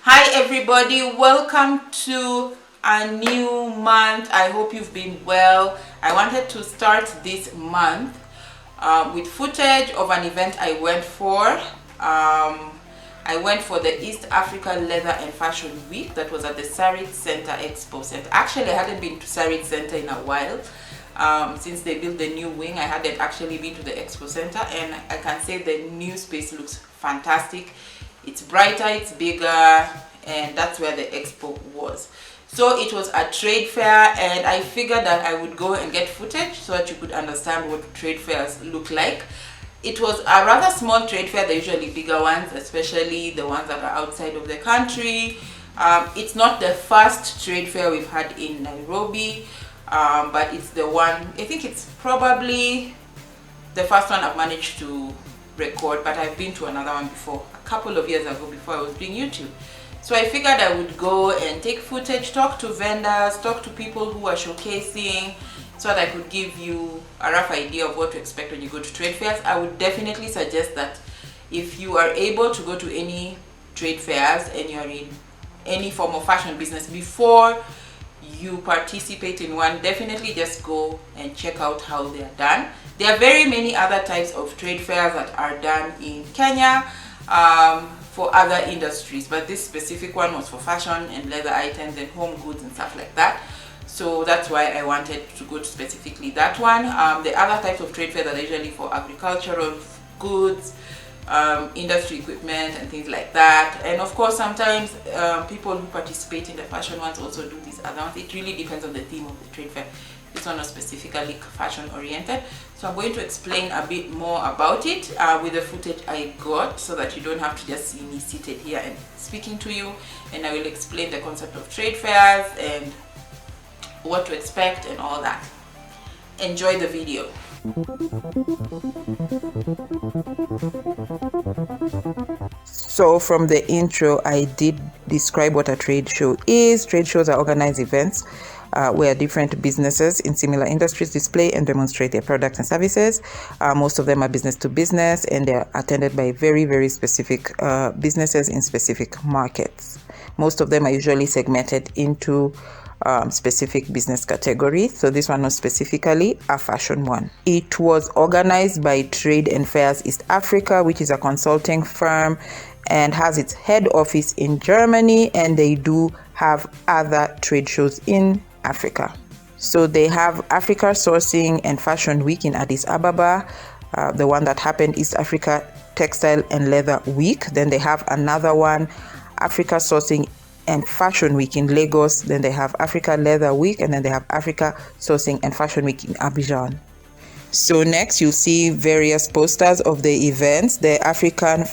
Hi everybody, welcome to a new month. I hope you've been well. I wanted to start this month with footage of an event I went for. I went for the East Africa Leather and Fashion Week that was at the Sarit Center Expo Center. Actually, I hadn't been to Sarit Center in a while. Since they built the new wing, I hadn't actually been to the Expo Center, and I can say the new space looks fantastic. It's brighter, it's bigger, and that's where the expo was. So it was a trade fair, and I figured that I would go and get footage so that you could understand what trade fairs look like. It was a rather small trade fair. They're usually bigger ones, especially the ones that are outside of the country. It's not the first trade fair we've had in Nairobi, but it's the one, I think it's probably the first one I've managed to record, but I've been to another one before, a couple of years ago, before I was doing YouTube. So I figured I would go and take footage, talk to vendors, talk to people who are showcasing, so that I could give you a rough idea of what to expect when you go to trade fairs. I would definitely suggest that if you are able to go to any trade fairs and you're in any form of fashion business, before you participate in one, definitely just go and check out how they are done. There are very many other types of trade fairs that are done in Kenya for other industries, but this specific one was for fashion and leather items and home goods and stuff like that. So that's why I wanted to go to specifically that one. The other types of trade fairs are usually for agricultural goods, industry equipment and things like that. And of course, sometimes people who participate in the fashion ones also do these other ones. It really depends on the theme of the trade fair. This one was specifically fashion oriented, so I'm going to explain a bit more about it with the footage I got, so that you don't have to just see me seated here and speaking to you. And I will explain the concept of trade fairs and what to expect and all that. Enjoy the video. So from the intro, I did describe what a trade show is. Trade shows are organized events where different businesses in similar industries display and demonstrate their products and services. Most of them are business to business, and they're attended by very, very specific businesses in specific markets. Most of them are usually segmented into specific business categories. So this one was specifically a fashion one. It was organized by Trade and Fairs East Africa, which is a consulting firm and has its head office in Germany, and they do have other trade shows in Africa. So they have Africa Sourcing and Fashion Week in Addis Ababa, the one that happened, East Africa Textile and Leather Week. Then they have another one, Africa Sourcing and Fashion Week in Lagos. Then they have Africa Leather Week, and then they have Africa Sourcing and Fashion Week in Abidjan. So next you'll see various posters of the events. The African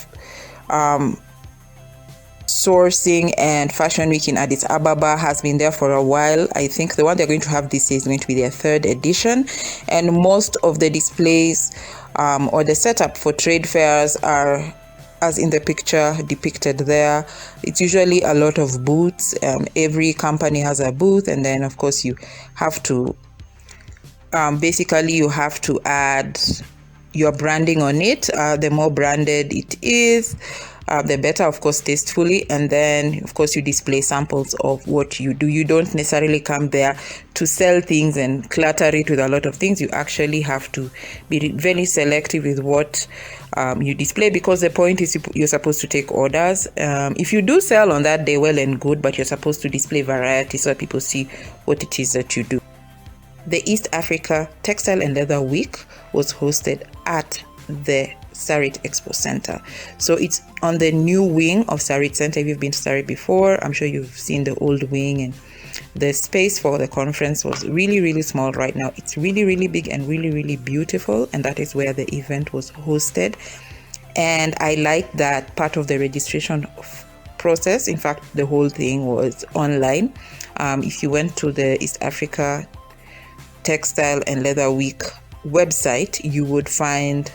Sourcing and Fashion Week in Addis Ababa has been there for a while. I think the one they're going to have this year is going to be their third edition, and most of the displays or the setup for trade fairs are as in the picture depicted there. It's usually a lot of booths. Every company has a booth, and then of course you have to basically you have to add your branding on it. The more branded it is, the better, of course, tastefully. And then of course you display samples of what you do. You don't necessarily come there to sell things and clutter it with a lot of things. You actually have to be very selective with what you display, because the point is you're supposed to take orders. If you do sell on that day, well and good, but you're supposed to display variety so that people see what it is that you do. The East Africa Textile and Leather Week was hosted at the Sarit Expo Center. So it's on the new wing of Sarit Center. If you've been to Sarit before, I'm sure you've seen the old wing, and the space for the conference was really, really small. Right now it's really, really big and really, really beautiful, and that is where the event was hosted. And I like that part of the registration process, in fact the whole thing was online. If you went to the East Africa Textile and Leather Week website, you would find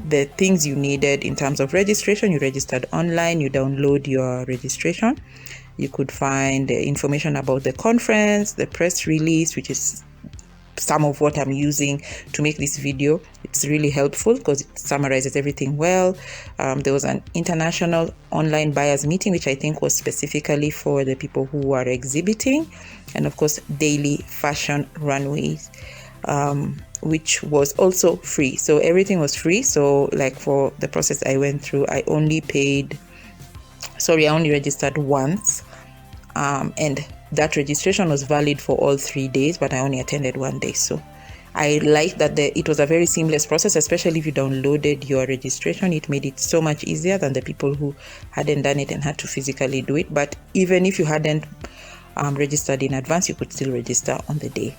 the things you needed in terms of registration. You registered online, you download your registration. You could find the information about the conference, the press release, which is some of what I'm using to make this video. It's really helpful because it summarizes everything well. There was an international online buyers meeting, which I think was specifically for the people who are exhibiting, and of course daily fashion runways, which was also free. So everything was free. So like for the process I went through, I only registered once, and that registration was valid for all 3 days, but I only attended 1 day. So I like that it was a very seamless process, especially if you downloaded your registration. It made it so much easier than the people who hadn't done it and had to physically do it. But even if you hadn't registered in advance, you could still register on the day.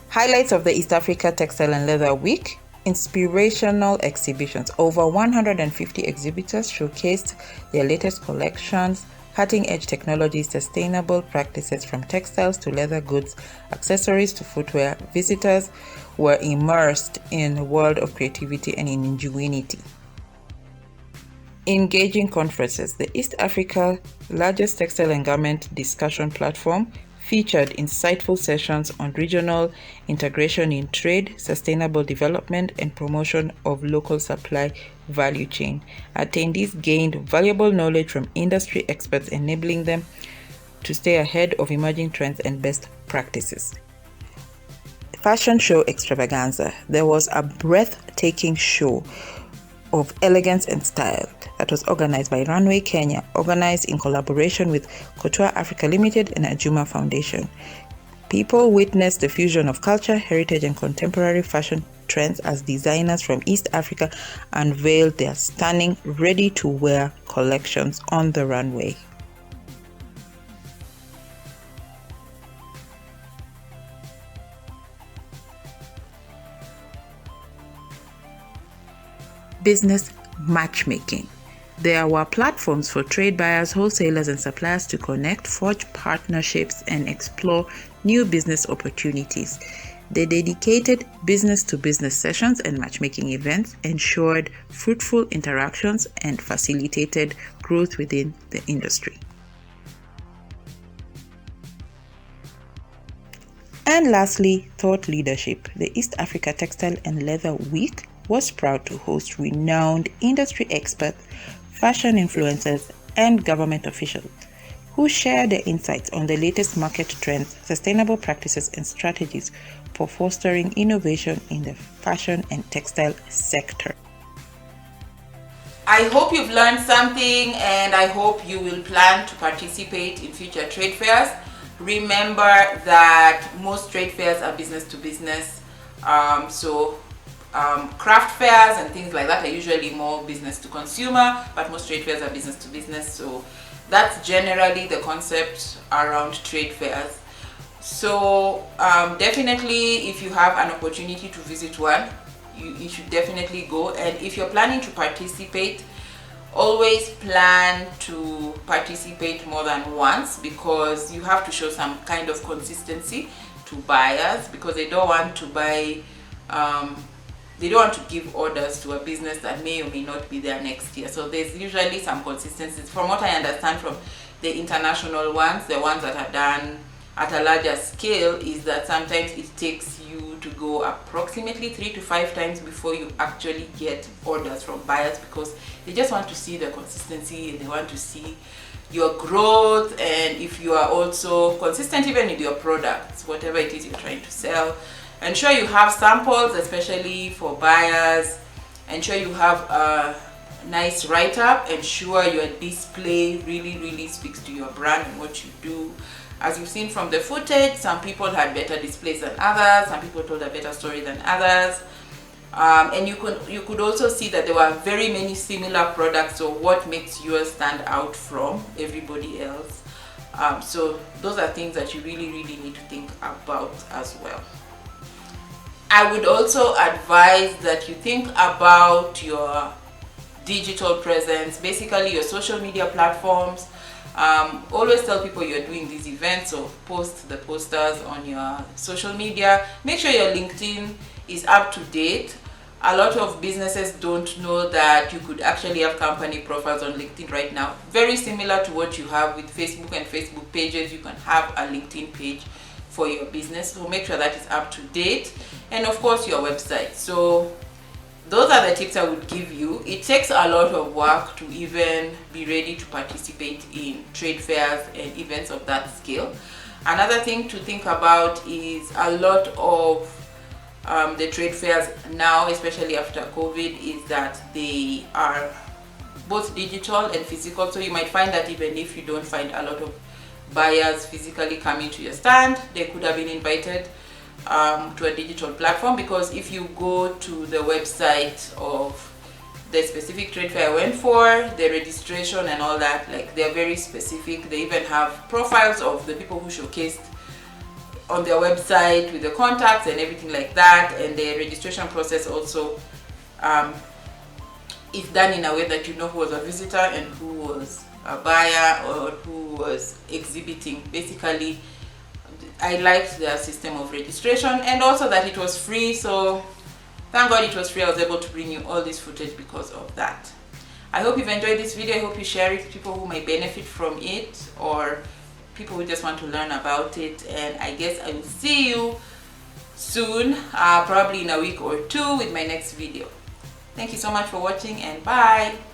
Highlights of the East Africa Textile and Leather Week: inspirational exhibitions. Over 150 exhibitors showcased their latest collections, cutting-edge technology, sustainable practices from textiles to leather goods, accessories to footwear. Visitors were immersed in a world of creativity and ingenuity. Engaging conferences. The East Africa largest textile and garment discussion platform featured insightful sessions on regional integration in trade, sustainable development, and promotion of local supply value chain. Attendees gained valuable knowledge from industry experts, enabling them to stay ahead of emerging trends and best practices. Fashion show Extravaganza. There was a breathtaking show of elegance and style that was organized by Runway Kenya, organized in collaboration with Couture Africa Limited and Ajuma Foundation. People witnessed the fusion of culture, heritage, and contemporary fashion trends as designers from East Africa unveiled their stunning, ready-to-wear collections on the runway. Business matchmaking. There were platforms for trade buyers, wholesalers, and suppliers to connect, forge partnerships, and explore new business opportunities. The dedicated business-to-business sessions and matchmaking events ensured fruitful interactions and facilitated growth within the industry. And lastly, thought leadership. The East Africa Textile and Leather Week was proud to host renowned industry experts, fashion influencers, and government officials who share their insights on the latest market trends, sustainable practices, and strategies for fostering innovation in the fashion and textile sector. I hope you've learned something, and I hope you will plan to participate in future trade fairs. Remember that most trade fairs are business to business, craft fairs and things like that are usually more business to consumer, but most trade fairs are business to business. So that's generally the concept around trade fairs. So definitely, if you have an opportunity to visit one, you should definitely go. And if you're planning to participate, always plan to participate more than once, because you have to show some kind of consistency to buyers, because they don't want to buy they don't want to give orders to a business that may or may not be there next year. So there's usually some consistency. From what I understand from the international ones, the ones that are done at a larger scale, is that sometimes it takes you to go approximately 3 to 5 times before you actually get orders from buyers, because they just want to see the consistency and they want to see your growth, and if you are also consistent even with your products, whatever it is you're trying to sell. Ensure you have samples, especially for buyers. Ensure you have a nice write-up. Ensure your display really speaks to your brand and what you do. As you've seen from the footage, some people had better displays than others, some people told a better story than others, and you could also see that there were very many similar products. So what makes yours stand out from everybody else? So those are things that you really need to think about as well. I would also advise that you think about your digital presence, basically your social media platforms. Always tell people you're doing these events, or post the posters on your social media. Make sure your LinkedIn is up to date. A lot of businesses don't know that you could actually have company profiles on LinkedIn right now. Very similar to what you have with Facebook and Facebook pages, you can have a LinkedIn page. for your business. So make sure that it's up to date, and of course your website. So those are the tips I would give you. It takes a lot of work to even be ready to participate in trade fairs and events of that scale. Another thing to think about is a lot of the trade fairs now, especially after COVID, is that they are both digital and physical. So you might find that even if you don't find a lot of buyers physically coming to your stand, they could have been invited to a digital platform, because if you go to the website of the specific trade fair I went for, the registration and all that, like, they're very specific. They even have profiles of the people who showcased on their website with the contacts and everything like that, and the registration process also is done in a way that you know who was a visitor and who was a buyer or who was exhibiting. Basically, I liked their system of registration, and also that it was free. So thank God it was free. I was able to bring you all this footage because of that. I hope you've enjoyed this video. I hope you share it to people who might benefit from it, or people who just want to learn about it. And I guess I will see you soon, probably in a week or two, with my next video. Thank you so much for watching, and bye.